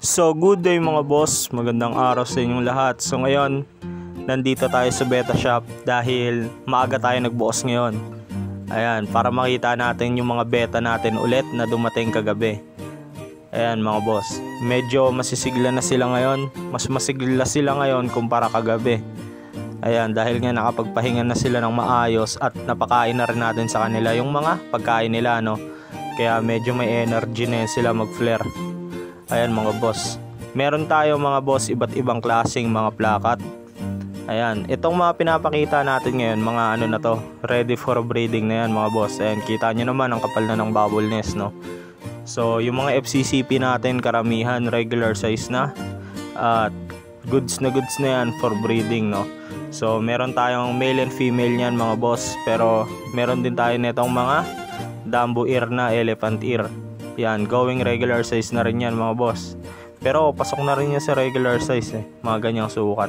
So good day mga boss, magandang araw sa inyong lahat. So ngayon, nandito tayo sa beta shop dahil maaga tayo nagbukas ngayon. Ayan, para makita natin yung mga beta natin ulit na dumating kagabi. Ayan mga boss, medyo masisigla na sila ngayon. Mas masigla sila ngayon kumpara kagabi. Ayan, dahil nga nakapagpahinga na sila ng maayos at napakain na rin natin sa kanila yung mga pagkain nila, no? Kaya medyo may energy na sila mag-flare. Ayan mga boss, meron tayo mga boss iba't ibang klaseng mga plakat. Ayan, itong mga pinapakita natin ngayon, mga ano na to, ready for breeding na yan mga boss. Ayan, kita nyo naman ang kapal na ng bubble nest, no? So yung mga FCCP natin karamihan regular size na at goods na yan for breeding, no? So meron tayong male and female niyan mga boss, pero meron din tayo nitong mga Dumbo ear na elephant ear. Yan, going regular size na rin yan mga boss. Pero pasok na rin yan sa regular size mga ganyang sukat.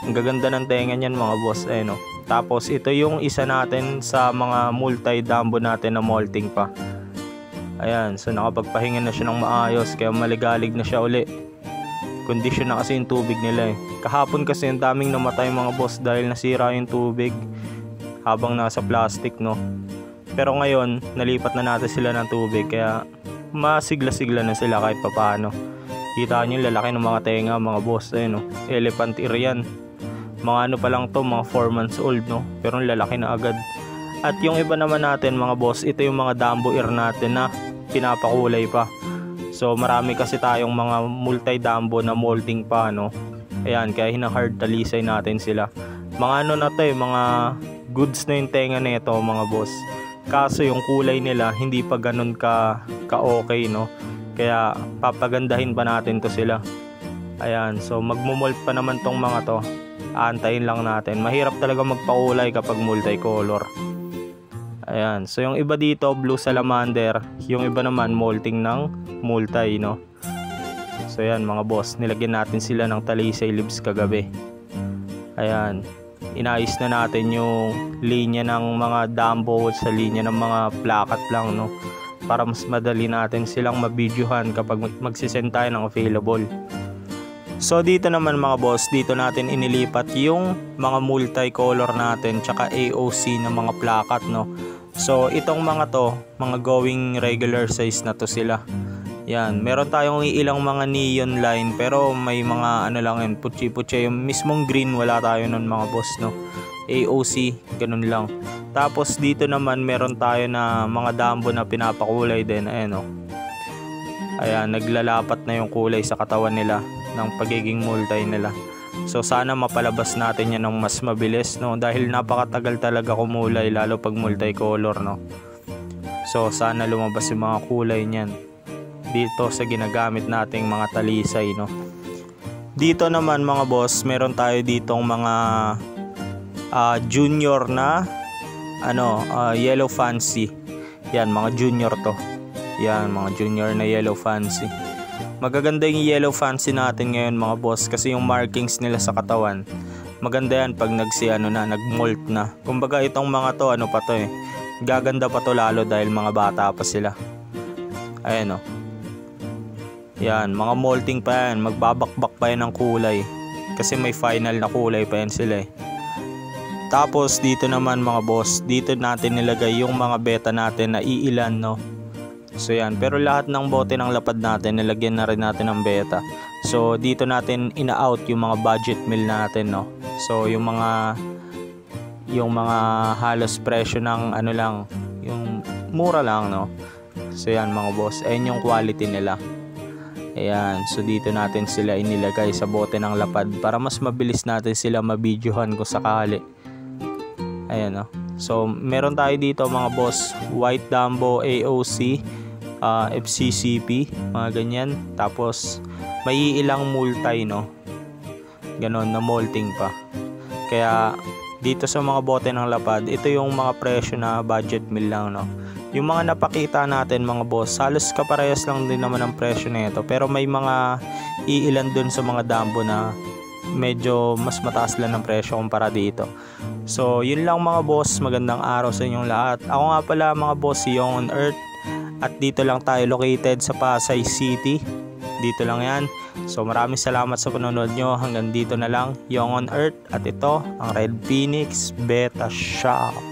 Ang gaganda ng tenga niyan mga boss, no? Tapos ito yung isa natin sa mga multi-Dumbo natin na molting pa. Ayan, so nakapagpahinga na siya ng maayos, kaya maligalig na siya uli. Condition na kasi yung tubig nila Kahapon kasi ang daming namatay mga boss dahil nasira yung tubig habang nasa plastic, no? Pero ngayon, nalipat na natin sila ng tubig, kaya masigla-sigla na sila kahit papaano. Kita nyo yung lalaki ng mga tenga mga boss, no? Elephant ear yan. Mga ano pa lang to, mga 4 months old, no? Pero lalaki na agad. At yung iba naman natin mga boss, ito yung mga Dumbo ear natin na pinapakulay pa. So marami kasi tayong mga multi-Dumbo na molding pa, no? Ayan, kaya hina-hard talisay natin sila. Mga ano na to mga goods na yung tenga nito mga boss. Kaso yung kulay nila hindi pa ganun ka okay, no? Kaya papagandahin pa natin to sila. Ayan, so magmumold pa naman tong mga to. Aantayin lang natin. Mahirap talaga magpakulay kapag multicolor. Ayan, so yung iba dito blue salamander, yung iba naman molting ng multi, no? So ayan mga boss, nilagyan natin sila ng talisay leaves kagabi. Ayan, inayos na natin yung linya ng mga Dumbo sa linya ng mga plakat lang, no? Para mas madali natin silang mabidyohan kapag magsisend tayo ng available. So dito naman mga boss, dito natin inilipat yung mga multicolor natin tsaka AOC na mga plakat, no? So itong mga to, mga going regular size na to sila. Yan, meron tayong ilang mga neon line, pero may mga ano lang yun, putsi-putsi, yung mismong green wala tayo nun mga boss, no? AOC, ganun lang. Tapos dito naman meron tayo na mga Dumbo na pinapakulay din, ayan, no? Ayan, naglalapat na yung kulay sa katawan nila ng pagiging multi nila. So sana mapalabas natin yan ng mas mabilis, no? Dahil napakatagal talaga kumulay, lalo pag multicolor, no? So sana lumabas yung mga kulay niyan dito sa ginagamit nating mga talisay, no? Dito naman mga boss, meron tayo ditong mga junior na yellow fancy. Yan, mga junior to. Yan, mga junior na yellow fancy. Magaganda yung yellow fancy natin ngayon mga boss, kasi yung markings nila sa katawan maganda yan pag nag-molt na. Kumbaga itong mga to ano pa to gaganda pa to lalo dahil mga bata pa sila. Ayan, no? Yan, mga molting pa yan, magbabakbak pa yan ng kulay kasi may final na kulay pa yan sila Tapos dito naman mga boss, dito natin nilagay yung mga beta natin na iilan, no? So yan, pero lahat ng bote ng lapad natin nilagyan na rin natin ng beta. So dito natin ina-out yung mga budget meal natin, no? So yung mga halos presyo ng ano lang, yung mura lang, no? So yan mga boss, ayun yung quality nila. Ayan, so dito natin sila inilagay sa bote ng lapad para mas mabilis natin sila mabidyohan kung sakali. Ayan, no? So meron tayo dito mga boss, white Dumbo, AOC, FCCP, mga ganyan. Tapos may ilang multi, no? Ganon na molting pa. Kaya dito sa mga bote ng lapad, ito yung mga presyo na budget meal lang, no? Yung mga napakita natin mga boss, halos kaparehas lang din naman ang presyo nito, pero may mga iilan dun sa mga Dumbo na medyo mas mataas lang ng presyo kumpara dito. So yun lang mga boss, magandang araw sa inyong lahat. Ako nga pala mga boss, si Young on Earth, at dito lang tayo located sa Pasay City. Dito lang yan. So maraming salamat sa panonood nyo. Hanggang dito na lang, Young on Earth, at ito ang Red Phoenix Beta Shop.